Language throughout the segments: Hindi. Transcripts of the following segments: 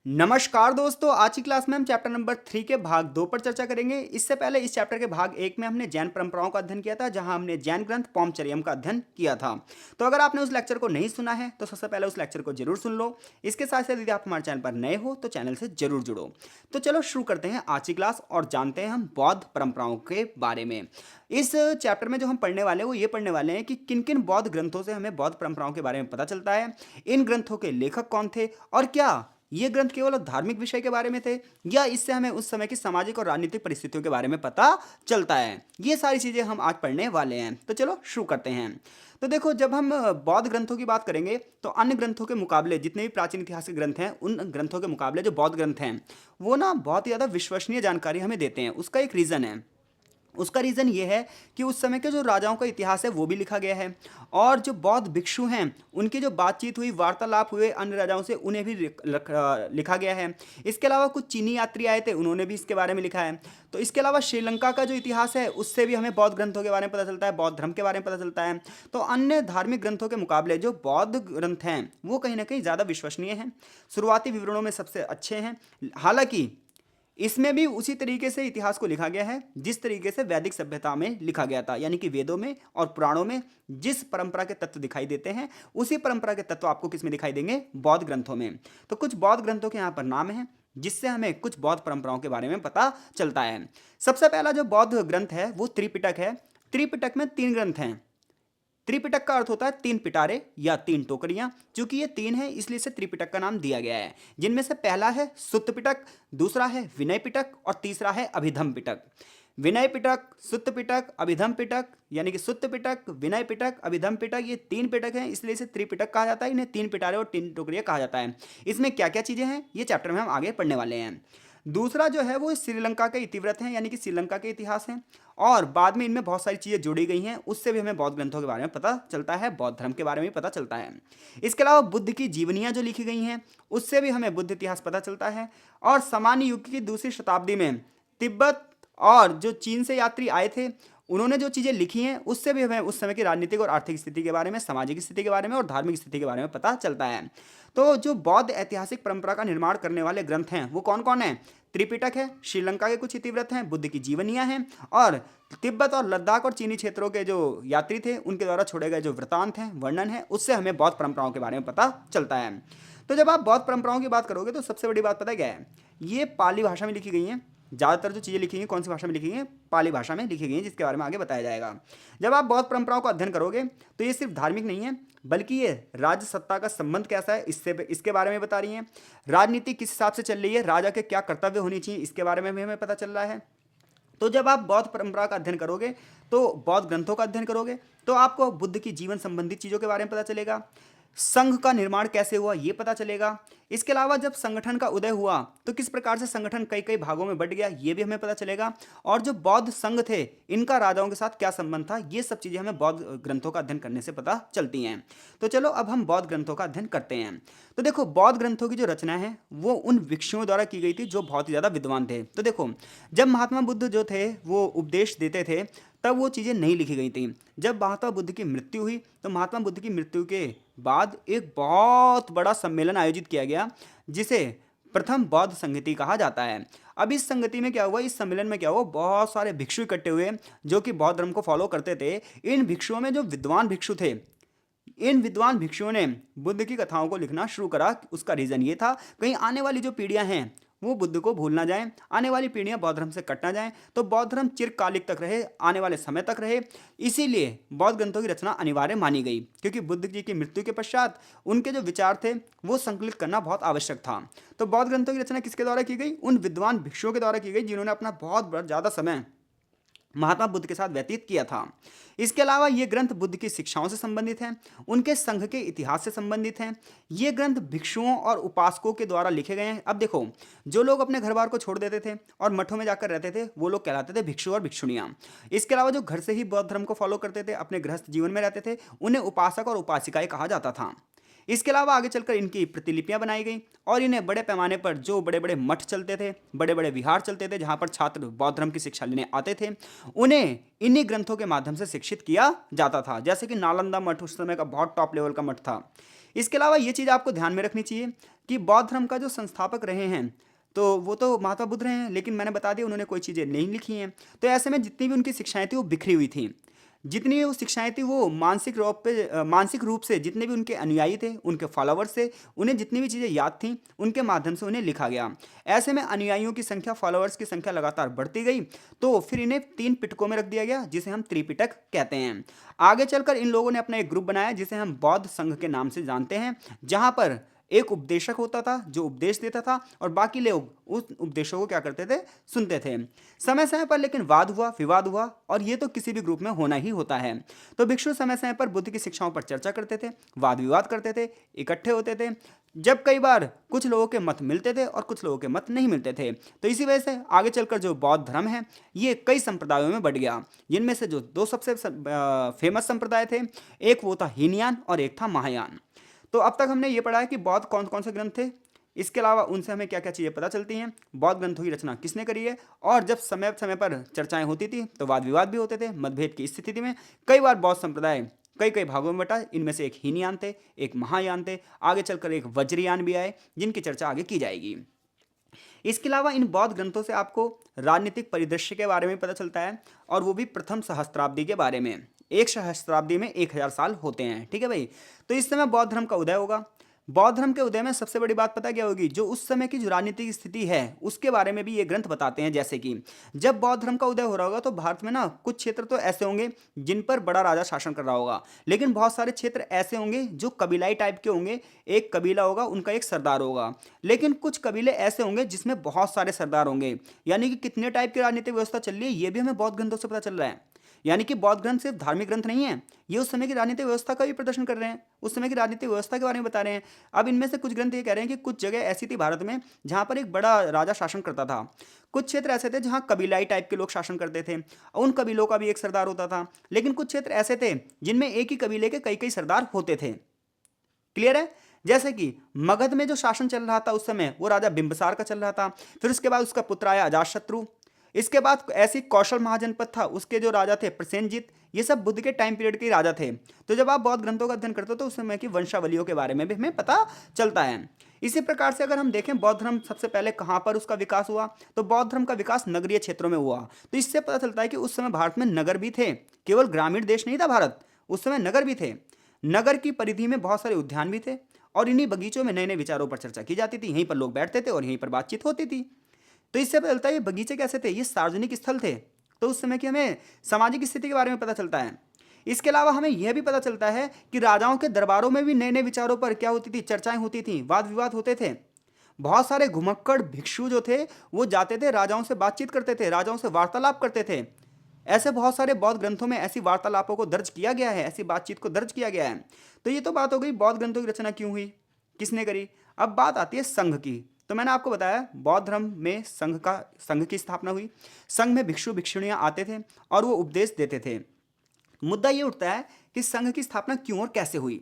नमस्कार दोस्तों, आज की क्लास में हम चैप्टर नंबर 3 के भाग 2 पर चर्चा करेंगे। इससे पहले इस चैप्टर के भाग 1 में हमने जैन परंपराओं का अध्ययन किया था, जहां हमने जैन ग्रंथ पौंमचर्यम का अध्ययन किया था। तो अगर आपने उस लेक्चर को नहीं सुना है तो सबसे पहले उस लेक्चर को जरूर सुन लो। इसके साथ साथ यदि आप हमारे चैनल पर नए हो तो चैनल से जरूर जुड़ो। तो चलो शुरू करते हैं आज की क्लास और जानते हैं हम बौद्ध परंपराओं के बारे में। इस चैप्टर में जो हम पढ़ने वाले हैं वो ये पढ़ने वाले हैं कि किन किन बौद्ध ग्रंथों से हमें बौद्ध परंपराओं के बारे में पता चलता है, इन ग्रंथों के लेखक कौन थे और क्या ये ग्रंथ केवल धार्मिक विषय के बारे में थे या इससे हमें उस समय की सामाजिक और राजनीतिक परिस्थितियों के बारे में पता चलता है। ये सारी चीजें हम आज पढ़ने वाले हैं। तो चलो शुरू करते हैं। तो देखो, जब हम बौद्ध ग्रंथों की बात करेंगे तो अन्य ग्रंथों के मुकाबले, जितने भी प्राचीन इतिहास के ग्रंथ हैं, उन ग्रंथों के मुकाबले जो बौद्ध ग्रंथ हैं वो ना बहुत ही ज़्यादा विश्वसनीय जानकारी हमें देते हैं। उसका एक रीज़न है। उसका रीज़न ये है कि उस समय के जो राजाओं का इतिहास है वो भी लिखा गया है, और जो बौद्ध भिक्षु हैं उनकी जो बातचीत हुई, वार्तालाप हुए अन्य राजाओं से, उन्हें भी लिखा गया है। इसके अलावा कुछ चीनी यात्री आए थे, उन्होंने भी इसके बारे में लिखा है। तो इसके अलावा श्रीलंका का जो इतिहास है उससे भी हमें बौद्ध ग्रंथों के बारे में पता चलता है, बौद्ध धर्म के बारे में पता चलता है। तो अन्य धार्मिक ग्रंथों के मुकाबले जो बौद्ध ग्रंथ हैं वो कहीं ना कहीं ज़्यादा विश्वसनीय हैं, शुरुआती विवरणों में सबसे अच्छे हैं। हालांकि इसमें भी उसी तरीके से इतिहास को लिखा गया है जिस तरीके से वैदिक सभ्यता में लिखा गया था, यानी कि वेदों में और पुराणों में जिस परंपरा के तत्व दिखाई देते हैं उसी परंपरा के तत्व आपको किस में दिखाई देंगे? बौद्ध ग्रंथों में। तो कुछ बौद्ध ग्रंथों के यहाँ पर नाम है जिससे हमें कुछ बौद्ध परंपराओं के बारे में पता चलता है। सबसे पहला जो बौद्ध ग्रंथ है वो त्रिपिटक है। त्रिपिटक में 3 ग्रंथ हैं। त्रिपिटक का अर्थ होता है 3 पिटारे या 3 टोकरियां। चूंकि ये 3 है इसलिए इसे त्रिपिटक का नाम दिया गया है, जिनमें से पहला है सुत्त पिटक, दूसरा है विनय पिटक और तीसरा है अभिधम पिटक। विनय पिटक, सुत्त पिटक, अभिधम पिटक, यानी कि सुत्त पिटक, विनय पिटक, अभिधम पिटक, ये 3 पिटक हैं, इसलिए इसे त्रिपिटक कहा जाता है। इन्हें 3 पिटारे और 3 टोकरियां कहा जाता है। इसमें क्या क्या चीजें हैं ये चैप्टर में हम आगे पढ़ने वाले हैं। दूसरा जो है वो श्रीलंका के इतिवृत्त हैं, यानी कि श्रीलंका के इतिहास हैं, और बाद में इनमें बहुत सारी चीज़ें जोड़ी गई हैं, उससे भी हमें बौद्ध ग्रंथों के बारे में पता चलता है, बौद्ध धर्म के बारे में पता चलता है। इसके अलावा बुद्ध की जीवनियाँ जो लिखी गई हैं उससे भी हमें बुद्ध इतिहास पता चलता है। और सामान्य युग की दूसरी शताब्दी में तिब्बत और जो चीन से यात्री आए थे उन्होंने जो चीज़ें लिखी हैं उससे भी हमें उस समय की राजनीतिक और आर्थिक स्थिति के बारे में, सामाजिक स्थिति के बारे में और धार्मिक स्थिति के बारे में पता चलता है। तो जो बौद्ध ऐतिहासिक परंपरा का निर्माण करने वाले ग्रंथ हैं वो कौन कौन हैं? त्रिपिटक है, श्रीलंका के कुछ इतिवृत्त हैं, बुद्ध की जीवनियाँ हैं, और तिब्बत और लद्दाख और चीनी क्षेत्रों के जो यात्री थे उनके द्वारा छोड़े गए जो वृत्तांत हैं, वर्णन है, उससे हमें बौद्ध परंपराओं के बारे में पता चलता है। तो जब आप बौद्ध परंपराओं की बात करोगे तो सबसे बड़ी बात पता है क्या है? ये पाली भाषा में लिखी गई हैं। ज़्यादातर जो चीज़ें लिखी गई कौन सी भाषा में लिखी गई हैं? पाली भाषा में लिखी गई हैं, जिसके बारे में आगे बताया जाएगा। जब आप बौद्ध परंपराओं का अध्ययन करोगे तो ये सिर्फ धार्मिक नहीं है, बल्कि ये राज्य सत्ता का संबंध कैसा है इसके बारे में बता रही हैं। राजनीति किस हिसाब से चल रही है, राजा के क्या कर्तव्य होनी चाहिए, इसके बारे में भी हमें पता चल रहा है। तो जब आप बौद्ध परंपरा का अध्ययन करोगे, तो बौद्ध ग्रंथों का अध्ययन करोगे, तो आपको बुद्ध की जीवन संबंधित चीज़ों के बारे में पता चलेगा। संघ का निर्माण कैसे हुआ ये पता चलेगा। इसके अलावा जब संगठन का उदय हुआ तो किस प्रकार से संगठन कई कई भागों में बंट गया ये भी हमें पता चलेगा। और जो बौद्ध संघ थे इनका राजाओं के साथ क्या संबंध था, ये सब चीज़ें हमें बौद्ध ग्रंथों का अध्ययन करने से पता चलती हैं। तो चलो अब हम बौद्ध ग्रंथों का अध्ययन करते हैं। तो देखो, बौद्ध ग्रंथों की जो रचना है वो उन भिक्षुओं द्वारा की गई थी जो बहुत ही ज़्यादा विद्वान थे। तो देखो, जब महात्मा बुद्ध जो थे वो उपदेश देते थे तब वो चीज़ें नहीं लिखी गई थी। जब महात्मा बुद्ध की मृत्यु हुई तो महात्मा बुद्ध की मृत्यु के बाद एक बहुत बड़ा सम्मेलन आयोजित किया गया जिसे प्रथम बौद्ध संगति कहा जाता है। अब इस संगति में क्या हुआ, इस सम्मेलन में क्या हुआ, बहुत सारे भिक्षु इकट्ठे हुए जो कि बौद्ध धर्म को फॉलो करते थे। इन भिक्षुओं में जो विद्वान भिक्षु थे, इन विद्वान भिक्षुओं ने बुद्ध की कथाओं को लिखना शुरू करा। उसका रीज़न ये था कहीं आने वाली जो पीढ़ियां हैं वो बुद्ध को भूल ना जाएं, आने वाली पीढ़ियां बौद्ध धर्म से कट ना जाएं, तो बौद्ध धर्म चिरकालिक तक रहे, आने वाले समय तक रहे। इसीलिए बौद्ध ग्रंथों की रचना अनिवार्य मानी गई, क्योंकि बुद्ध जी की मृत्यु के पश्चात उनके जो विचार थे वो संकलित करना बहुत आवश्यक था। तो बौद्ध ग्रंथों की रचना किसके द्वारा की गई? उन विद्वान भिक्षुओं के द्वारा की गई जिन्होंने अपना बहुत ज़्यादा समय महात्मा बुद्ध के साथ व्यतीत किया था। इसके अलावा ये ग्रंथ बुद्ध की शिक्षाओं से संबंधित हैं, उनके संघ के इतिहास से संबंधित हैं। ये ग्रंथ भिक्षुओं और उपासकों के द्वारा लिखे गए हैं। अब देखो, जो लोग अपने घर बार को छोड़ देते थे और मठों में जाकर रहते थे वो लोग कहलाते थे भिक्षु और भिक्षुणियाँ। इसके अलावा जो घर से ही बौद्ध धर्म को फॉलो करते थे, अपने गृहस्थ जीवन में रहते थे, उन्हें उपासक और उपासिकाएं कहा जाता था। इसके अलावा आगे चलकर इनकी प्रतिलिपियां बनाई गई और इन्हें बड़े पैमाने पर जो बड़े बड़े मठ चलते थे, बड़े बड़े विहार चलते थे जहां पर छात्र बौद्ध धर्म की शिक्षा लेने आते थे, उन्हें इन्हीं ग्रंथों के माध्यम से शिक्षित किया जाता था। जैसे कि नालंदा मठ उस समय का बहुत टॉप लेवल का मठ था। इसके अलावा ये चीज़ आपको ध्यान में रखनी चाहिए कि बौद्ध धर्म का जो संस्थापक रहे हैं तो वो तो महात्मा बुद्ध रहे हैं, लेकिन मैंने बता दिया उन्होंने कोई चीज़ें नहीं लिखी हैं। तो ऐसे में जितनी भी उनकी शिक्षाएं थी वो बिखरी हुई थी। जितनी भी वो शिक्षाएं थी वो मानसिक रूप से जितने भी उनके अनुयायी थे, उनके फॉलोवर्स थे, उन्हें जितनी भी चीज़ें याद थीं उनके माध्यम से उन्हें लिखा गया। ऐसे में अनुयायियों की संख्या, फॉलोवर्स की संख्या लगातार बढ़ती गई, तो फिर इन्हें 3 पिटकों में रख दिया गया जिसे हम त्रिपिटक कहते हैं। आगे चलकर इन लोगों ने अपना एक ग्रुप बनाया जिसे हम बौद्ध संघ के नाम से जानते हैं, जहां पर एक उपदेशक होता था जो उपदेश देता था और बाकी लोग उस उपदेशों को क्या करते थे, सुनते थे। समय समय पर लेकिन वाद हुआ, विवाद हुआ, और ये तो किसी भी ग्रुप में होना ही होता है। तो भिक्षु समय समय पर बुद्ध की शिक्षाओं पर चर्चा करते थे, वाद विवाद करते थे, इकट्ठे होते थे। जब कई बार कुछ लोगों के मत मिलते थे और कुछ लोगों के मत नहीं मिलते थे, तो इसी वजह से आगे चलकर जो बौद्ध धर्म है ये कई संप्रदायों में बढ़ गया, जिनमें से जो 2 सबसे फेमस संप्रदाय थे, एक वो था हीनयान और एक था महायान। तो अब तक हमने ये पढ़ा है कि बौद्ध कौन कौन से ग्रंथ थे, इसके अलावा उनसे हमें क्या क्या चीज़ें पता चलती हैं, बौद्ध ग्रंथों की रचना किसने करी है, और जब समय समय पर चर्चाएं होती थी तो वाद विवाद भी होते थे। मतभेद की स्थिति में कई बार बौद्ध संप्रदाय कई कई भागों में बटा, इनमें से एक हीनयान थे, एक महायान थे, आगे चलकर एक वज्रयान भी आए जिनकी चर्चा आगे की जाएगी। इसके अलावा इन बौद्ध ग्रंथों से आपको राजनीतिक परिदृश्य के बारे में पता चलता है, और वो भी प्रथम सहस्त्राब्दी के बारे में। एक सहस्त्राब्दी में 1000 साल होते हैं, ठीक है भाई। तो इस समय बौद्ध धर्म का उदय होगा। बौद्ध धर्म के उदय में सबसे बड़ी बात पता क्या होगी, जो उस समय की जो राजनीतिक स्थिति है उसके बारे में भी ये ग्रंथ बताते हैं। जैसे कि जब बौद्ध धर्म का उदय हो रहा होगा तो भारत में ना कुछ क्षेत्र तो ऐसे होंगे जिन पर बड़ा राजा शासन कर रहा होगा, लेकिन बहुत सारे क्षेत्र ऐसे होंगे जो कबीलाई टाइप के होंगे। एक कबीला होगा, उनका एक सरदार होगा, लेकिन कुछ कबीले ऐसे होंगे जिसमें बहुत सारे सरदार होंगे। यानी कि कितने टाइप की राजनीतिक व्यवस्था चल रही है ये भी हमें बौद्ध ग्रंथों से पता चल रहा है। यानी कि बौद्ध ग्रंथ सिर्फ धार्मिक ग्रंथ नहीं है, ये उस समय की राजनीतिक व्यवस्था का भी प्रदर्शन कर रहे हैं, उस समय की राजनीतिक व्यवस्था के बारे में बता रहे हैं। अब इनमें से कुछ ग्रंथ ये कह रहे हैं कि कुछ जगह ऐसी थी भारत में जहाँ पर एक बड़ा राजा शासन करता था, कुछ क्षेत्र ऐसे थे जहाँ कबीलाई टाइप के लोग शासन करते थे, उन कबीलों का भी एक सरदार होता था, लेकिन कुछ क्षेत्र ऐसे थे जिनमें एक ही कबीले के कई कई सरदार होते थे। क्लियर है। जैसे कि मगध में जो शासन चल रहा था उस समय वो राजा बिंबिसार का चल रहा था, फिर उसके बाद उसका पुत्र आया अजातशत्रु, इसके बाद ऐसी कौशल महाजनपद था, उसके जो राजा थे प्रसेनजीत। ये सब बुद्ध के टाइम पीरियड के राजा थे। तो जब आप बौद्ध ग्रंथों का अध्ययन करते हो तो उस समय की वंशावलियों के बारे में भी हमें पता चलता है। इसी प्रकार से अगर हम देखें बौद्ध धर्म सबसे पहले कहाँ पर उसका विकास हुआ, तो बौद्ध धर्म का विकास नगरीय क्षेत्रों में हुआ। तो इससे पता चलता है कि उस समय भारत में नगर भी थे, केवल ग्रामीण देश नहीं था भारत, उस समय नगर भी थे। नगर की परिधि में बहुत सारे उद्यान भी थे, और इन्हीं बगीचों में नए नए विचारों पर चर्चा की जाती थी, यहीं पर लोग बैठते थे और यहीं पर बातचीत होती थी। तो इससे पता चलता है ये बगीचे कैसे थे, ये सार्वजनिक स्थल थे। तो उस समय की हमें सामाजिक स्थिति के बारे में पता चलता है। इसके अलावा हमें यह भी पता चलता है कि राजाओं के दरबारों में भी नए नए विचारों पर क्या होती थी, चर्चाएं होती थी, वाद विवाद होते थे। बहुत सारे घुमक्कड़ भिक्षु जो थे वो जाते थे, राजाओं से बातचीत करते थे, राजाओं से वार्तालाप करते थे। ऐसे बहुत सारे बौद्ध ग्रंथों में ऐसी वार्तालापों को दर्ज किया गया है, ऐसी बातचीत को दर्ज किया गया है। तो ये तो बात हो गई बौद्ध ग्रंथों की रचना क्यों हुई, किसने करी। अब बात आती है संघ की। तो मैंने आपको बताया बौद्ध धर्म में संघ की स्थापना हुई। संघ में भिक्षु भिक्षुणियां आते थे और वो उपदेश देते थे। मुद्दा ये उठता है कि संघ की स्थापना क्यों और कैसे हुई।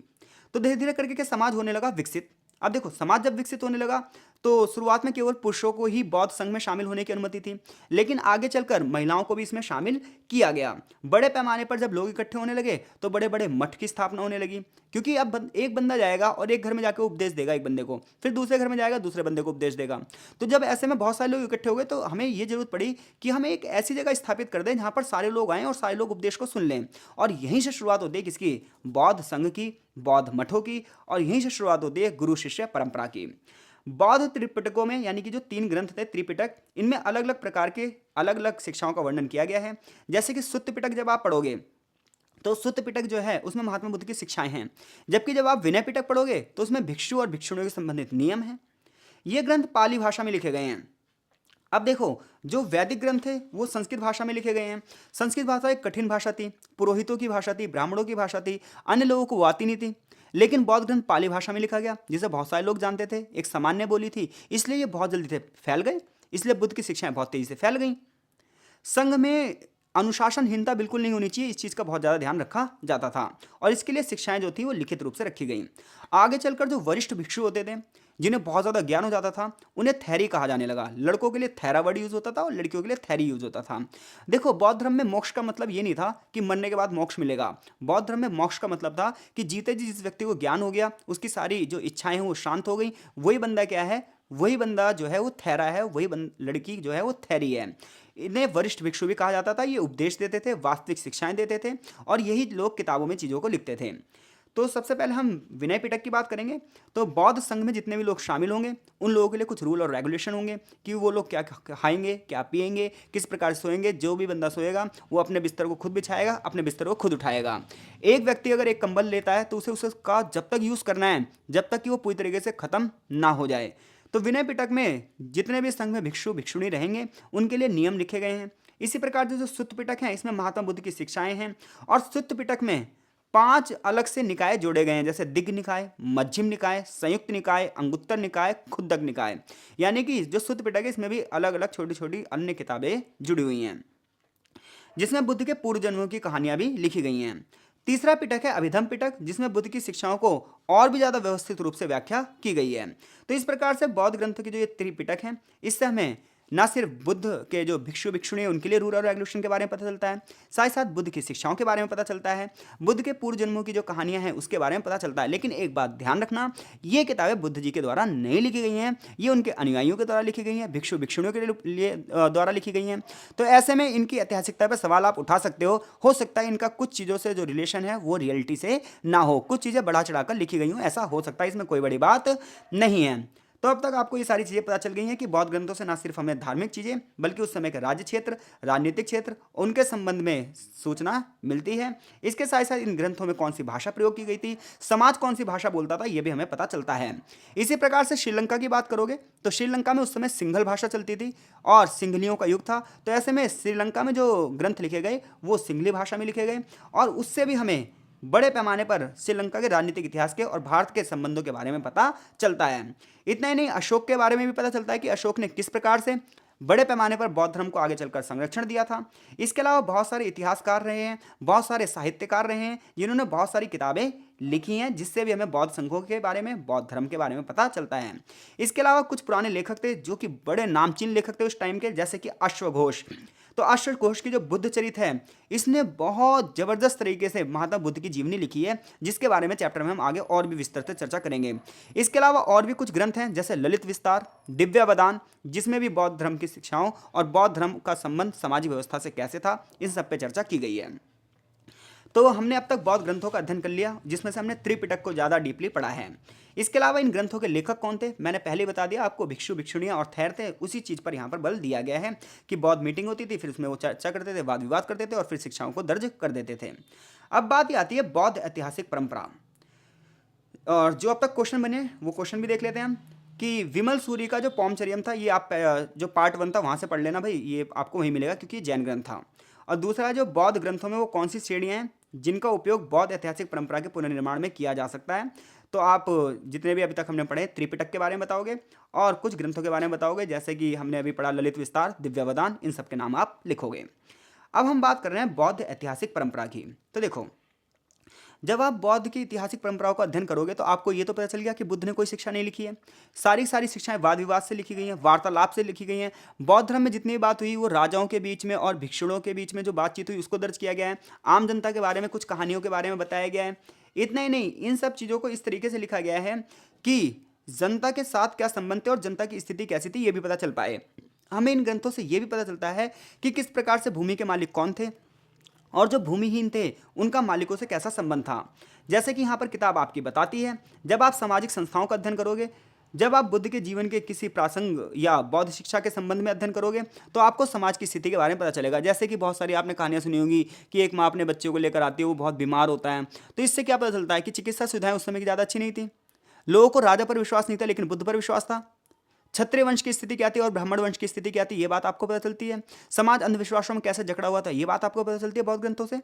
तो धीरे धीरे करके के समाज होने लगा विकसित। अब देखो समाज जब विकसित होने लगा तो शुरुआत में केवल पुरुषों को ही बौद्ध संघ में शामिल होने की अनुमति थी, लेकिन आगे चलकर महिलाओं को भी इसमें शामिल किया गया। बड़े पैमाने पर जब लोग इकट्ठे होने लगे तो बड़े बड़े मठ की स्थापना होने लगी, क्योंकि अब एक बंदा जाएगा और एक घर में जाकर उपदेश देगा एक बंदे को, फिर दूसरे घर में जाएगा दूसरे बंदे को उपदेश देगा। तो जब ऐसे में बहुत सारे लोग इकट्ठे हो गए तो हमें ये जरूरत पड़ी कि हमें एक ऐसी जगह स्थापित कर दें जहाँ पर सारे लोग आएँ और सारे लोग उपदेश को सुन लें। और यहीं से शुरुआत होती है किसकी, बौद्ध संघ की, बौद्ध मठों की, और यहीं से शुरुआत होती है गुरु शिष्य परंपरा की। बौद्ध त्रिपिटकों में यानी कि जो 3 ग्रंथ थे त्रिपिटक, इनमें अलग अलग प्रकार के अलग अलग शिक्षाओं का वर्णन किया गया है। जैसे कि सुत्त पिटक जब आप पढ़ोगे तो सुत्त पिटक जो है उसमें महात्मा बुद्ध की शिक्षाएं हैं, जबकि जब आप विनय पिटक पढ़ोगे तो उसमें भिक्षु और भिक्षुणियों के संबंधित नियम हैं। ये ग्रंथ पाली भाषा में लिखे गए हैं। अब देखो जो वैदिक ग्रंथ थे वो संस्कृत भाषा में लिखे गए हैं। संस्कृत भाषा एक कठिन भाषा थी, पुरोहितों की भाषा थी, ब्राह्मणों की भाषा थी, अन्य लोगों को वो आती नहीं थी। लेकिन बौद्ध ग्रंथ पाली भाषा में लिखा गया जिसे बहुत सारे लोग जानते थे, एक सामान्य बोली थी, इसलिए ये बहुत जल्दी से फैल गए, इसलिए बुद्ध की शिक्षाएं बहुत तेजी से फैल गई। संघ में अनुशासनहीनता बिल्कुल नहीं होनी चाहिए, इस चीज़ का बहुत ज़्यादा ध्यान रखा जाता था और इसके लिए शिक्षाएं जो थी वो लिखित रूप से रखी गई। आगे चलकर जो वरिष्ठ भिक्षु होते थे, जिन्हें बहुत ज़्यादा ज्ञान हो जाता था, उन्हें थैरी कहा जाने लगा। लड़कों के लिए थैरा वर्ड यूज़ होता था और लड़कियों के लिए थैरी यूज़ होता था। देखो, बौद्ध धर्म में मोक्ष का मतलब ये नहीं था कि मरने के बाद मोक्ष मिलेगा। बौद्ध धर्म में मोक्ष का मतलब था कि जीते जी जिस व्यक्ति को ज्ञान हो गया, उसकी सारी जो इच्छाएं हैं वो शांत हो गई, वही बंदा क्या है, वही बंदा जो है वो थैरा है, वही लड़की जो है वो थैरी है। इन्हें वरिष्ठ भिक्षु भी कहा जाता था। ये उपदेश देते थे, वास्तविक शिक्षाएं देते थे और यही लोग किताबों में चीज़ों को लिखते थे। तो सबसे पहले हम विनय पिटक की बात करेंगे। तो बौद्ध संघ में जितने भी लोग शामिल होंगे, उन लोगों के लिए कुछ रूल और रेगुलेशन होंगे कि वो लोग क्या खाएंगे, क्या पिएंगे, किस प्रकार सोएंगे। जो भी बंदा सोएगा वो अपने बिस्तर को खुद बिछाएगा, अपने बिस्तर को खुद उठाएगा। एक व्यक्ति अगर एक कंबल लेता है तो उसे उसका जब तक यूज़ करना है जब तक कि वो पूरी तरीके से ख़त्म ना हो जाए। तो विनय पिटक में जितने भी संघ में भिक्षु भिक्षुणी रहेंगे उनके लिए नियम लिखे गए हैं। इसी प्रकार जो सुत्त पिटक है, इसमें महात्मा बुद्ध की शिक्षाएं हैं और सुत्त पिटक में 5 अलग से निकाय जोड़े गए हैं, जैसे दिग्ग निकाय, मध्यम निकाय, संयुक्त निकाय, अंगुत्तर निकाय, खुद्दक निकाय। यानी कि जो सुत्त पिटक है इसमें भी अलग अलग छोटी छोटी अन्य किताबें जुड़ी हुई हैं, जिसमें बुद्ध के पूर्व जन्मों की कहानियां भी लिखी गई हैं। तीसरा पिटक है अभिधम पिटक, जिसमें बुद्ध की शिक्षाओं को और भी ज़्यादा व्यवस्थित रूप से व्याख्या की गई है। तो इस प्रकार से बौद्ध ग्रंथों की जो ये त्रिपिटक है, इससे हमें ना सिर्फ बुद्ध के जो भिक्षु भिक्षुणी हैं उनके लिए रूल और रेगुलेशन के बारे में पता चलता है, साथ ही साथ बुद्ध की शिक्षाओं के बारे में पता चलता है, बुद्ध के पूर्व जन्मों की जो कहानियां हैं उसके बारे में पता चलता है। लेकिन एक बात ध्यान रखना, ये किताबें बुद्ध जी के द्वारा नहीं लिखी गई हैं, ये उनके अनुयायियों के द्वारा लिखी गई हैं, भिक्षु भिक्षुणियों के लिए द्वारा लिखी गई हैं। तो ऐसे में इनकी ऐतिहासिकता पर सवाल आप उठा सकते हो सकता है इनका कुछ चीज़ों से जो रिलेशन है वो रियलिटी से ना हो, कुछ चीज़ें बढ़ा चढ़ाकर लिखी गई हों, ऐसा हो सकता है, इसमें कोई बड़ी बात नहीं है। तो अब तक आपको ये सारी चीज़ें पता चल गई हैं कि बौद्ध ग्रंथों से न सिर्फ हमें धार्मिक चीज़ें बल्कि उस समय के राज्य क्षेत्र, राजनीतिक क्षेत्र, उनके संबंध में सूचना मिलती है। इसके साथ साथ इन ग्रंथों में कौन सी भाषा प्रयोग की गई थी, समाज कौन सी भाषा बोलता था, ये भी हमें पता चलता है। इसी प्रकार से श्रीलंका की बात करोगे तो श्रीलंका में उस समय सिंघल भाषा चलती थी और सिंघलियों का युग था। तो ऐसे में श्रीलंका में जो ग्रंथ लिखे गए वो सिंघली भाषा में लिखे गए और उससे भी हमें बड़े पैमाने पर श्रीलंका के राजनीतिक इतिहास के और भारत के संबंधों के बारे में पता चलता है। इतना ही नहीं, अशोक के बारे में भी पता चलता है कि अशोक ने किस प्रकार से बड़े पैमाने पर बौद्ध धर्म को आगे चलकर संरक्षण दिया था। इसके अलावा बहुत सारे इतिहासकार रहे हैं, बहुत सारे साहित्यकार रहे हैं जिन्होंने बहुत सारी किताबें लिखी हैं, जिससे भी हमें बौद्ध संघों के बारे में, बौद्ध धर्म के बारे में पता चलता है। इसके अलावा कुछ पुराने लेखक थे जो कि बड़े नामचीन लेखक थे उस टाइम के, जैसे कि अश्वघोष। तो अश्वघोष की जो बुद्ध चरित है, इसने बहुत जबरदस्त तरीके से महात्मा बुद्ध की जीवनी लिखी है, जिसके बारे में चैप्टर में हम आगे और भी विस्तार से चर्चा करेंगे। इसके अलावा और भी कुछ ग्रंथ हैं जैसे ललित विस्तार, दिव्यावदान, जिसमें भी बौद्ध धर्म की शिक्षाओं और बौद्ध धर्म का संबंध सामाजिक व्यवस्था से कैसे था, इन सब पे चर्चा की गई है। तो हमने अब तक बौद्ध ग्रंथों का अध्ययन कर लिया, जिसमें से हमने त्रिपिटक को ज़्यादा डीपली पढ़ा है। इसके अलावा इन ग्रंथों के लेखक कौन थे, मैंने पहले बता दिया आपको, भिक्षु भिक्षुणियाँ और थैर थे। उसी चीज़ पर यहाँ पर बल दिया गया है कि बौद्ध मीटिंग होती थी, फिर उसमें वो चर्चा करते थे, वाद विवाद करते थे और फिर शिक्षाओं को दर्ज कर देते थे। अब बात ये आती है बौद्ध ऐतिहासिक परंपरा, और जो अब तक क्वेश्चन बने वो क्वेश्चन भी देख लेते हैं हम कि विमल सूरी का जो पौमचर्यम था, ये आप जो पार्ट 1 था वहाँ से पढ़ लेना भाई, ये आपको वहीं मिलेगा क्योंकि जैन ग्रंथ था। और दूसरा, जो बौद्ध ग्रंथों में वो कौन सी श्रेणियाँ हैं जिनका उपयोग बौद्ध ऐतिहासिक परंपरा के पुनर्निर्माण में किया जा सकता है। तो आप जितने भी अभी तक हमने पढ़े, त्रिपिटक के बारे में बताओगे और कुछ ग्रंथों के बारे में बताओगे, जैसे कि हमने अभी पढ़ा ललित विस्तार, दिव्यावदान, इन सब के नाम आप लिखोगे। अब हम बात कर रहे हैं बौद्ध ऐतिहासिक परंपरा की। तो देखो, जब आप बौद्ध की ऐतिहासिक परंपराओं का अध्ययन करोगे तो आपको ये तो पता चल गया कि बुद्ध ने कोई शिक्षा नहीं लिखी है, सारी सारी शिक्षाएं वाद विवाद से लिखी गई हैं, वार्तालाप से लिखी गई हैं। बौद्ध धर्म में जितनी भी बात हुई वो राजाओं के बीच में और भिक्षुओं के बीच में जो बातचीत हुई उसको दर्ज किया गया है। आम जनता के बारे में, कुछ कहानियों के बारे में बताया गया है। इतना ही नहीं, इन सब चीज़ों को इस तरीके से लिखा गया है कि जनता के साथ क्या संबंध थे और जनता की स्थिति कैसी थी ये भी पता चल पाए। हमें इन ग्रंथों से ये भी पता चलता है कि किस प्रकार से भूमि के मालिक कौन थे और जो भूमिहीन थे उनका मालिकों से कैसा संबंध था। जैसे कि यहाँ पर किताब आपकी बताती है, जब आप सामाजिक संस्थाओं का अध्ययन करोगे, जब आप बुद्ध के जीवन के किसी प्रासंग या बौद्ध शिक्षा के संबंध में अध्ययन करोगे तो आपको समाज की स्थिति के बारे में पता चलेगा। जैसे कि बहुत सारी आपने कहानियाँ सुनी होंगी कि एक माँ अपने बच्चे को लेकर आती है, वो बहुत बीमार होता है, तो इससे क्या पता चलता है कि चिकित्सा सुविधाएं उस समय की ज़्यादा अच्छी नहीं थी। लोगों को राजा पर विश्वास नहीं था लेकिन बुद्ध पर विश्वास था। क्षत्रिय वंश की स्थिति क्या थी और ब्राह्मण वंश की स्थिति क्या थी, ये बात आपको पता चलती है। समाज अंधविश्वासों में कैसे जकड़ा हुआ था, ये बात आपको पता चलती है बौद्ध ग्रंथों से।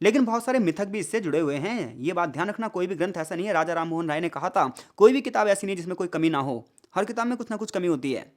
लेकिन बहुत सारे मिथक भी इससे जुड़े हुए हैं, ये बात ध्यान रखना। कोई भी ग्रंथ ऐसा नहीं है, राजा राम मोहन राय ने कहा था, कोई भी किताब ऐसी नहीं जिसमें कोई कमी ना हो, हर किताब में कुछ ना कुछ कमी होती है।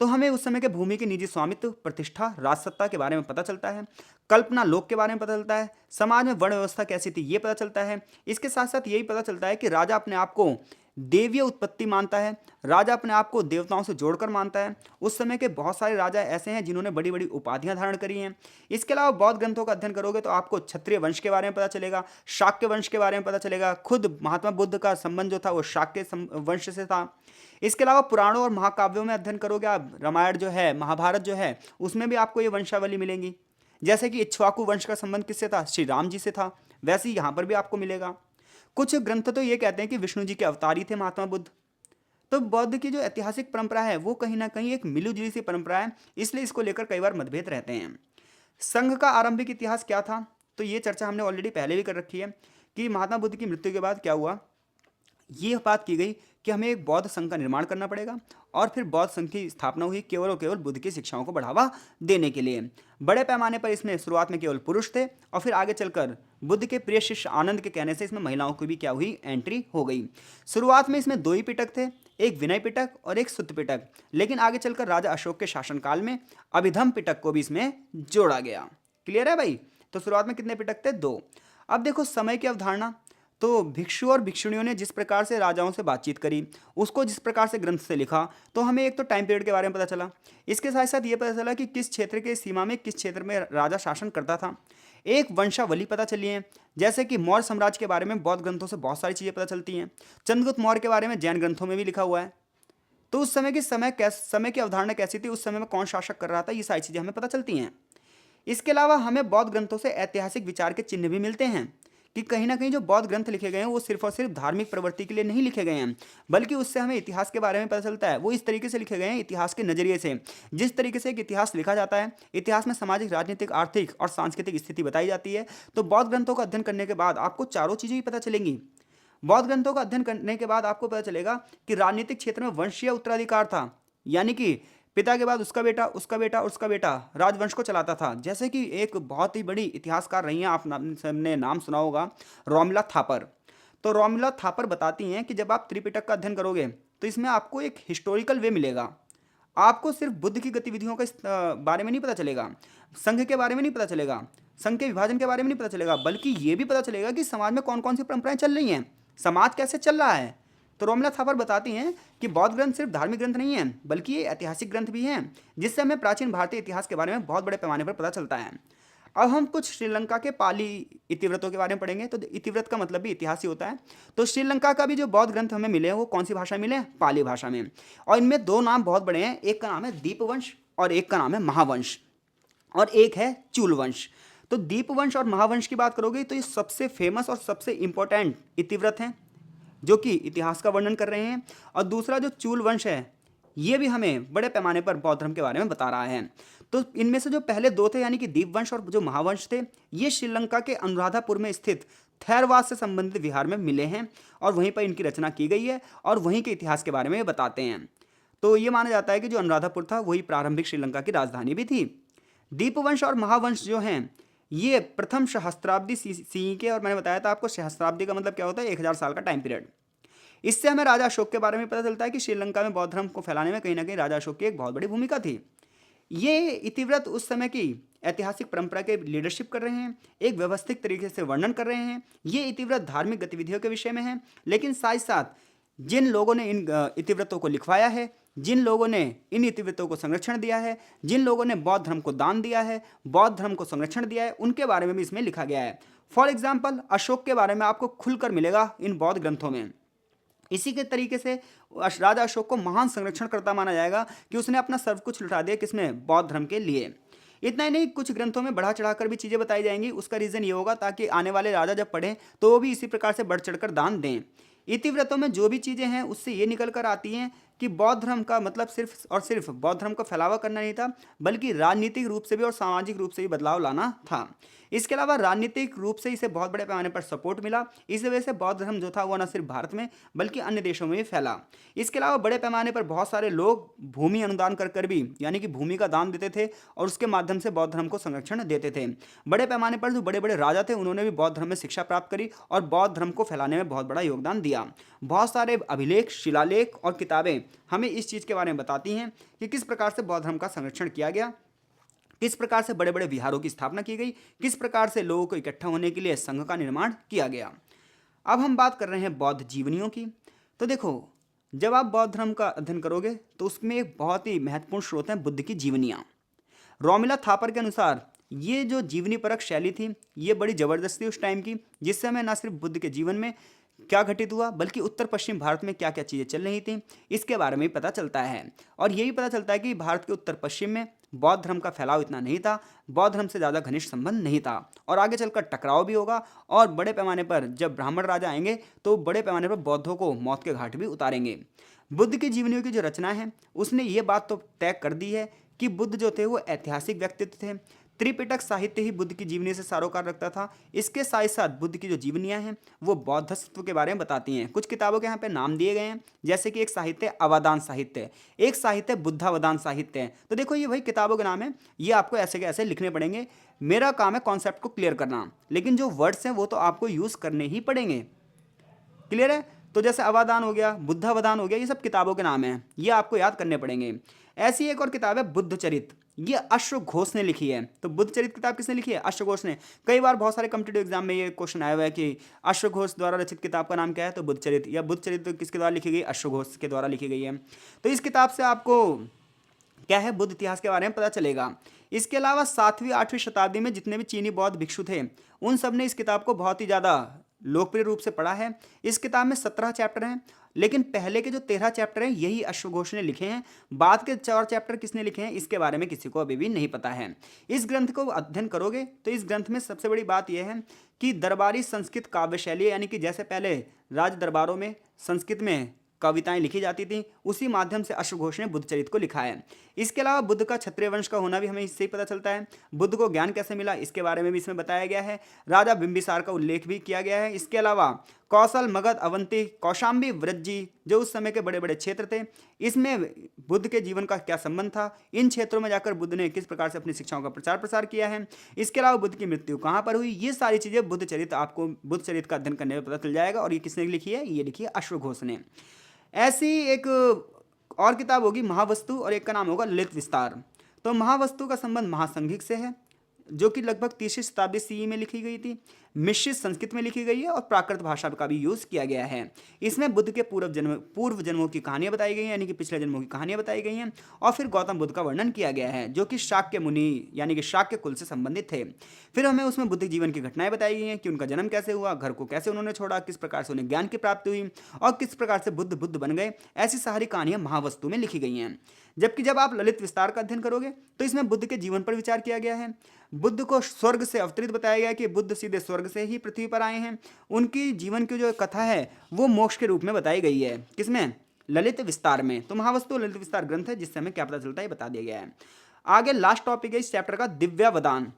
तो हमें उस समय के भूमि के निजी स्वामित्व, प्रतिष्ठा, राजसत्ता के बारे में पता चलता है, कल्पना लोक के बारे में पता चलता है, समाज में वर्ण व्यवस्था कैसी थी ये पता चलता है। इसके साथ साथ यही पता चलता है कि राजा अपने आप को देवीय उत्पत्ति मानता है, राजा अपने आप को देवताओं से जोड़कर मानता है। उस समय के बहुत सारे राजा ऐसे हैं जिन्होंने बड़ी बड़ी उपाधियां धारण करी हैं। इसके अलावा बौद्ध ग्रंथों का अध्ययन करोगे तो आपको क्षत्रिय वंश के बारे में पता चलेगा, शाक्य वंश के बारे में पता चलेगा। खुद महात्मा बुद्ध का संबंध जो था वो शाक्य वंश से था। इसके अलावा पुराणों और महाकाव्यों में अध्ययन करोगे आप, रामायण जो है, महाभारत जो है, उसमें भी आपको ये वंशावली मिलेंगी। जैसे कि इक्ष्वाकु वंश का संबंध किससे था? श्री राम जी से था। वैसे ही यहाँ पर भी आपको मिलेगा। कुछ ग्रंथ तो ये कहते हैं कि विष्णु जी के अवतार ही थे महात्मा बुद्ध। तो बौद्ध की जो ऐतिहासिक परंपरा है वो कहीं ना कहीं एक मिलीजुली सी परंपरा है, इसलिए इसको लेकर कई बार मतभेद रहते हैं। संघ का आरंभिक इतिहास क्या था? तो ये चर्चा हमने ऑलरेडी पहले भी कर रखी है कि महात्मा बुद्ध की मृत्यु के बाद क्या हुआ। ये बात की गई कि हमें एक बौद्ध संघ का निर्माण करना पड़ेगा और फिर बौद्ध संघ की स्थापना हुई केवल और केवल बुद्ध की शिक्षाओं को बढ़ावा देने के लिए। बड़े पैमाने पर इसमें शुरुआत में केवल पुरुष थे और फिर आगे चलकर बुद्ध के प्रिय शिष्य आनंद के कहने से इसमें महिलाओं की भी क्या हुई, एंट्री हो गई। शुरुआत में इसमें दो ही पिटक थे, एक विनय पिटक और एक सुत्त पिटक, लेकिन आगे चलकर राजा अशोक के शासनकाल में अभिधम पिटक को भी इसमें जोड़ा गया। क्लियर है भाई? तो शुरुआत में कितने पिटक थे? दो। अब देखो समय की अवधारणा। तो भिक्षु और भिक्षुणियों ने जिस प्रकार से राजाओं से बातचीत करी, उसको जिस प्रकार से ग्रंथ से लिखा, तो हमें एक तो टाइम पीरियड के बारे में पता चला। इसके साथ साथ ये पता चला कि किस क्षेत्र के सीमा में किस क्षेत्र में राजा शासन करता था। एक वंशावली पता चली है, जैसे कि मौर्य साम्राज्य के बारे में बौद्ध ग्रंथों से बहुत सारी चीज़ें पता चलती हैं। चंद्रगुप्त मौर्य के बारे में जैन ग्रंथों में भी लिखा हुआ है। तो उस समय की समय की अवधारणा कैसी थी, उस समय में कौन शासक कर रहा था, ये सारी चीज़ें हमें पता चलती हैं। इसके अलावा हमें बौद्ध ग्रंथों से ऐतिहासिक विचार के चिन्ह भी मिलते हैं कि कहीं ना कहीं जो बौद्ध ग्रंथ लिखे गए हैं वो सिर्फ और सिर्फ धार्मिक प्रवृत्ति के लिए नहीं लिखे गए हैं, बल्कि उससे हमें इतिहास के बारे में पता चलता है। वो इस तरीके से लिखे गए हैं इतिहास के नजरिए से। जिस तरीके से एक इतिहास लिखा जाता है, इतिहास में सामाजिक, राजनीतिक, आर्थिक और सांस्कृतिक स्थिति बताई जाती है। तो बौद्ध ग्रंथों का अध्ययन करने के बाद आपको चारों चीज़ें ही पता चलेंगी। बौद्ध ग्रंथों का अध्ययन करने के बाद आपको पता चलेगा कि राजनीतिक क्षेत्र में वंशीय उत्तराधिकार था, यानी कि पिता के बाद उसका बेटा, उसका बेटा, उसका बेटा राजवंश को चलाता था। जैसे कि एक बहुत ही बड़ी इतिहासकार रही हैं, आप सबने नाम सुना होगा, रोमिला थापर। तो रोमिला थापर बताती हैं कि जब आप त्रिपिटक का अध्ययन करोगे तो इसमें आपको एक हिस्टोरिकल वे मिलेगा। आपको सिर्फ बुद्ध की गतिविधियों के बारे में नहीं पता चलेगा, संघ के बारे में नहीं पता चलेगा, संघ के विभाजन के बारे में नहीं पता चलेगा, बल्कि ये भी पता चलेगा कि समाज में कौन कौन सी परंपराएं चल रही हैं, समाज कैसे चल रहा है। तो रोमिला थापर बताती हैं कि बौद्ध ग्रंथ सिर्फ धार्मिक ग्रंथ नहीं है, बल्कि ये ऐतिहासिक ग्रंथ भी हैं, जिससे हमें प्राचीन भारतीय इतिहास के बारे में बहुत बड़े पैमाने पर पता चलता है। अब हम कुछ श्रीलंका के पाली इतिवृत्तों के बारे में पढ़ेंगे। तो इतिवृत्त का मतलब भी इतिहास ही होता है। तो श्रीलंका का भी जो बौद्ध ग्रंथ हमें मिले हैं वो कौन सी भाषा में मिले हैं? पाली भाषा में। और इनमें दो नाम बहुत बड़े हैं, एक का नाम है दीपवंश और एक का नाम है महावंश, और एक है चूलवंश। तो दीपवंश और महावंश की बात करोगे तो ये सबसे फेमस और सबसे इंपॉर्टेंट इतिवृत्त हैं जो कि इतिहास का वर्णन कर रहे हैं। और दूसरा जो चूल वंश है, ये भी हमें बड़े पैमाने पर बौद्ध धर्म के बारे में बता रहा है। तो इनमें से जो पहले दो थे, यानी कि दीपवंश और जो महावंश थे, ये श्रीलंका के अनुराधापुर में स्थित थेरवाद से संबंधित विहार में मिले हैं और वहीं पर इनकी रचना की गई है और वहीं के इतिहास के बारे में ये बताते हैं। तो ये माना जाता है कि जो अनुराधापुर था वही प्रारंभिक श्रीलंका की राजधानी भी थी। दीपवंश और महावंश जो हैं ये प्रथम सहस्त्राब्दी सी के, और मैंने बताया था आपको सहस्त्राब्दी का मतलब क्या होता है, 1000 साल का टाइम पीरियड। इससे हमें राजा अशोक के बारे में पता चलता है कि श्रीलंका में बौद्ध धर्म को फैलाने में कहीं ना कहीं राजा अशोक की एक बहुत बड़ी भूमिका थी। ये इतिवृत्त उस समय की ऐतिहासिक परंपरा के लीडरशिप कर रहे हैं, एक व्यवस्थित तरीके से वर्णन कर रहे हैं। ये इतिवृत्त धार्मिक गतिविधियों के विषय में है, लेकिन साथ साथ जिन लोगों ने इन इतिवृत्तों को लिखवाया है, जिन लोगों ने इन इतिवृत्तों को संरक्षण दिया है, जिन लोगों ने बौद्ध धर्म को दान दिया है, बौद्ध धर्म को संरक्षण दिया है, उनके बारे में भी इसमें लिखा गया है। फॉर एग्जाम्पल अशोक के बारे में आपको खुलकर मिलेगा इन बौद्ध ग्रंथों में। इसी के तरीके से राजा अशोक को महान संरक्षणकर्ता माना जाएगा कि उसने अपना सब कुछ लुटा दिया, किसमें? बौद्ध धर्म के लिए। इतना ही नहीं, कुछ ग्रंथों में बढ़ा चढ़ाकर भी चीज़ें बताई जाएंगी। उसका रीज़न ये होगा ताकि आने वाले राजा जब पढ़ें तो वो भी इसी प्रकार से बढ़ चढ़कर दान दें। इतिवृत्तों में जो भी चीज़ें हैं उससे ये निकल कर आती हैं कि बौद्ध धर्म का मतलब सिर्फ और सिर्फ बौद्ध धर्म का फैलावा करना नहीं था, बल्कि राजनीतिक रूप से भी और सामाजिक रूप से भी बदलाव लाना था। इसके अलावा राजनीतिक रूप से इसे बहुत बड़े पैमाने पर सपोर्ट मिला। इस वजह से बौद्ध धर्म जो था वो न सिर्फ भारत में बल्कि अन्य देशों में भी फैला। इसके अलावा बड़े पैमाने पर बहुत सारे लोग भूमि अनुदान कर भी, यानी कि भूमि का दान देते थे और उसके माध्यम से बौद्ध धर्म को संरक्षण देते थे। बड़े पैमाने पर जो बड़े बड़े राजा थे उन्होंने भी बौद्ध धर्म में शिक्षा प्राप्त करी और बौद्ध धर्म को फैलाने में बहुत बड़ा योगदान दिया। बहुत सारे अभिलेख, शिलालेख और किताबें हमें इस चीज़ के बारे में बताती हैं कि किस प्रकार से बौद्ध धर्म का संरक्षण किया गया, किस प्रकार से बड़े बड़े विहारों की स्थापना की गई, किस प्रकार से लोगों को इकट्ठा होने के लिए संघ का निर्माण किया गया। अब हम बात कर रहे हैं बौद्ध जीवनियों की। तो देखो, जब आप बौद्ध धर्म का अध्ययन करोगे तो उसमें एक बहुत ही महत्वपूर्ण स्रोत है बुद्ध की जीवनियाँ। रोमिला थापर के अनुसार ये जो जीवनी परक शैली थी ये बड़ी ज़बरदस्ती उस टाइम की, जिससे हमें न सिर्फ बुद्ध के जीवन में क्या घटित हुआ बल्कि उत्तर पश्चिम भारत में क्या क्या चीज़ें चल रही थी इसके बारे में भी पता चलता है। और यही पता चलता है कि भारत के उत्तर पश्चिम में बौद्ध धर्म का फैलाव इतना नहीं था, बौद्ध धर्म से ज़्यादा घनिष्ठ संबंध नहीं था, और आगे चलकर टकराव भी होगा। और बड़े पैमाने पर जब ब्राह्मण राजा आएंगे तो बड़े पैमाने पर बौद्धों को मौत के घाट भी उतारेंगे। बुद्ध की जीवनियों की जो रचना है उसने ये बात तो तय कर दी है कि बुद्ध जो थे वो ऐतिहासिक व्यक्तित्व थे। त्रिपिटक साहित्य ही बुद्ध की जीवनी से सारोकार रखता था। इसके साथ साथ बुद्ध की जो जीवनियाँ हैं वो बौद्धत्व के बारे में बताती हैं। कुछ किताबों के यहाँ पे नाम दिए गए हैं, जैसे कि एक साहित्य अवदान साहित्य, एक साहित्य बुद्धावदान साहित्य है। तो देखो ये वही किताबों के नाम है, ये आपको ऐसे के ऐसे लिखने पड़ेंगे। मेरा काम है कॉन्सेप्ट को क्लियर करना, लेकिन जो वर्ड्स हैं वो तो आपको यूज़ करने ही पड़ेंगे। क्लियर है? तो जैसे अवदान हो गया, बुद्धावदान हो गया, ये सब किताबों के नाम हैं, ये आपको याद करने पड़ेंगे। ऐसी एक और किताब है बुद्ध चरित, ये अश्व घोष ने लिखी है। तो बुद्ध चरित किताब किसने लिखी है? अश्व घोष ने। कई बार बहुत सारे कॉम्पिटिटिव एग्जाम में ये क्वेश्चन आया हुआ है कि अश्व घोष द्वारा रचित किताब का नाम क्या है? तो बुद्ध चरित। या बुद्ध चरित किसके द्वारा लिखी गई? अश्व घोष के द्वारा लिखी गई है। तो इस किताब से आपको क्या है, बुद्ध इतिहास के बारे में पता चलेगा। इसके अलावा 7वीं 8वीं शताब्दी में जितने भी चीनी बौद्ध भिक्षु थे उन सब ने इस किताब को बहुत ही ज़्यादा लोकप्रिय रूप से पढ़ा है। इस किताब में 17 चैप्टर हैं, लेकिन पहले के जो 13 चैप्टर हैं यही अश्वघोष ने लिखे हैं। बाद के 4 चैप्टर किसने लिखे हैं इसके बारे में किसी को अभी भी नहीं पता है। इस ग्रंथ को अध्ययन करोगे तो इस ग्रंथ में सबसे बड़ी बात यह है कि दरबारी संस्कृत काव्य शैली, यानी कि जैसे पहले राज दरबारों में संस्कृत में कविताएं लिखी जाती थी, उसी माध्यम से अश्वघोष ने बुद्ध चरित को लिखा है। इसके अलावा बुद्ध का क्षत्रिय वंश का होना भी हमें इससे ही पता चलता है। बुद्ध को ज्ञान कैसे मिला इसके बारे में भी इसमें बताया गया है। राजा बिंबिसार का उल्लेख भी किया गया है। इसके अलावा कौशल, मगध, अवंती, कौशाम्बी, व्रजी जो उस समय के बड़े बड़े क्षेत्र थे, इसमें बुद्ध के जीवन का क्या संबंध था, इन क्षेत्रों में जाकर बुद्ध ने किस प्रकार से अपनी शिक्षाओं का प्रचार प्रसार किया है, इसके अलावा बुद्ध की मृत्यु कहाँ पर हुई, ये सारी चीज़ें बुद्ध चरित आपको बुद्ध चरित का अध्ययन करने में पता चल जाएगा। और ये किसने लिखी है? ये लिखी है अश्वघोष ने। ऐसी एक और किताब होगी महावस्तु, और एक का नाम होगा ललित विस्तार। तो महावस्तु का संबंध महासंघिक से है, जो कि लगभग 30वीं शताब्दी CE में लिखी गई थी। मिश्रित संस्कृत में लिखी गई है और प्राकृत भाषा का भी यूज़ किया गया है। इसमें बुद्ध के पूर्व जन्मों की कहानियाँ बताई गई हैं, यानी कि पिछले जन्मों की कहानियाँ बताई गई हैं, और फिर गौतम बुद्ध का वर्णन किया गया है जो कि शाक्य मुनि यानी कि शाक्य कुल से संबंधित थे। फिर हमें उसमें बुद्ध जीवन की घटनाएं बताई गई हैं कि उनका जन्म कैसे हुआ, घर को कैसे उन्होंने छोड़ा, किस प्रकार से उन्हें ज्ञान की प्राप्ति हुई, और किस प्रकार से बुद्ध बुद्ध बन गए। ऐसी सारी कहानियाँ महावस्तु में लिखी गई हैं। जबकि जब आप ललित विस्तार का अध्ययन करोगे तो इसमें बुद्ध के जीवन पर विचार किया गया है। बुद्ध को स्वर्ग से अवतरित बताया गया कि बुद्ध सीधे स्वर्ग से ही पृथ्वी पर आए हैं। उनकी जीवन की जो कथा है वो मोक्ष के रूप में बताई गई है। किसमें? ललित विस्तार में। तो महावस्तु ललित विस्तार ग्रंथ है जिससे हमें क्या पता चलता है बता दिया गया है। आगे लास्ट टॉपिक है इस चैप्टर का, दिव्यावदान।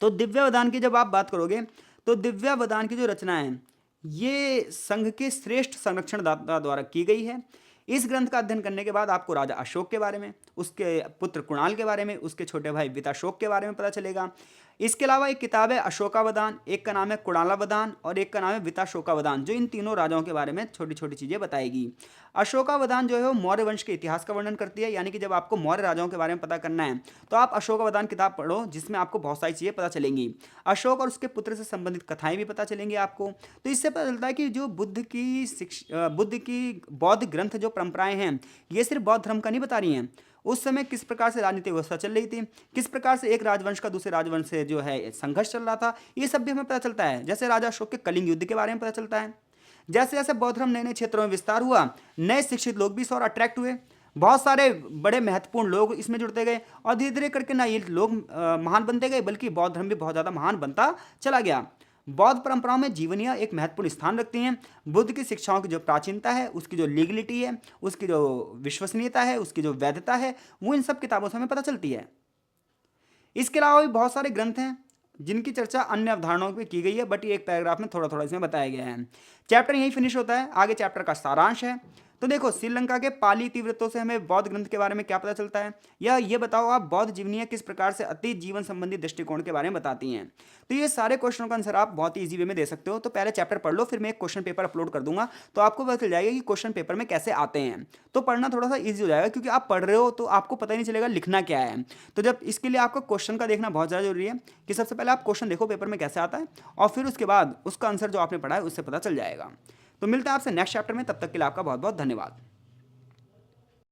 तो दिव्यावदान की जब आप बात करोगे तो दिव्यावदान की जो रचना है ये संघ के श्रेष्ठ संरक्षणदाता द्वारा की गई है। इस ग्रंथ का अध्ययन करने के बाद आपको राजा अशोक के बारे में, उसके पुत्र कुणाल के बारे में, उसके छोटे भाई विताशोक के बारे में पता चलेगा। इसके अलावा एक किताब है अशोकावदान, एक का नाम है कुणालावदान और एक का नाम है विताशोकावदान, जो इन तीनों राजाओं के बारे में छोटी छोटी चीज़ें बताएगी। अशोकावदान जो है वो मौर्य वंश के इतिहास का वर्णन करती है, यानी कि जब आपको मौर्य राजाओं के बारे में पता करना है तो आप अशोकावदान किताब पढ़ो, जिसमें आपको बहुत सारी चीज़ें पता चलेंगी। अशोक और उसके पुत्र से संबंधित कथाएं भी पता चलेंगी आपको। तो इससे पता चलता है कि जो बुद्ध की बौद्ध ग्रंथ जो परंपराएं हैं ये सिर्फ बौद्ध धर्म का नहीं बता रही हैं। उस समय किस प्रकार से राजनीतिक व्यवस्था चल रही थी, किस प्रकार से एक राजवंश का दूसरे राजवंश से जो है संघर्ष चल रहा था, ये सब भी हमें पता चलता है। जैसे राजा अशोक के कलिंग युद्ध के बारे में पता चलता है। जैसे जैसे बौद्ध धर्म नए नए क्षेत्रों में विस्तार हुआ, नए शिक्षित लोग भी इस और अट्रैक्ट हुए, बहुत सारे बड़े महत्वपूर्ण लोग इसमें जुड़ते गए, और धीरे धीरे करके ना ये लोग महान बनते गए बल्कि बौद्ध धर्म भी बहुत ज़्यादा महान बनता चला गया। बौद्ध परंपराओं में जीवनियाँ एक महत्वपूर्ण स्थान रखती हैं। बुद्ध की शिक्षाओं की जो प्राचीनता है, उसकी जो लीगलिटी है, उसकी जो विश्वसनीयता है, उसकी जो वैधता है, वो इन सब किताबों से हमें पता चलती है। इसके अलावा भी बहुत सारे ग्रंथ हैं जिनकी चर्चा अन्य अवधारणाओं पर की गई है, बट ये एक पैराग्राफ में थोड़ा थोड़ा इसमें बताया गया है। चैप्टर यहीं फिनिश होता है। आगे चैप्टर का सारांश है। तो देखो, श्रीलंका के पाली इतिवृत्तों से हमें बौद्ध ग्रंथ के बारे में क्या पता चलता है, या ये बताओ आप बौद्ध जीवनियाँ किस प्रकार से अतीत जीवन संबंधी दृष्टिकोण के बारे में बताती हैं। तो ये सारे क्वेश्चनों का आंसर आप बहुत ही ईजी वे में दे सकते हो। तो पहले चैप्टर पढ़ लो, फिर मैं एक क्वेश्चन पेपर अपलोड कर दूंगा, तो आपको पता चल जाएगा कि क्वेश्चन पेपर में कैसे आते हैं। तो पढ़ना थोड़ा सा ईजी हो जाएगा, क्योंकि आप पढ़ रहे हो तो आपको पता ही नहीं चलेगा लिखना क्या है। तो जब इसके लिए आपको क्वेश्चन का देखना बहुत ज़्यादा जरूरी है, कि सबसे पहले आप क्वेश्चन देखो पेपर में कैसे आता है, और फिर उसके बाद उसका आंसर जो आपने पढ़ा है उससे पता चल जाएगा। तो मिलता है आपसे नेक्स्ट चैप्टर में, तब तक के लिए आपका बहुत बहुत धन्यवाद।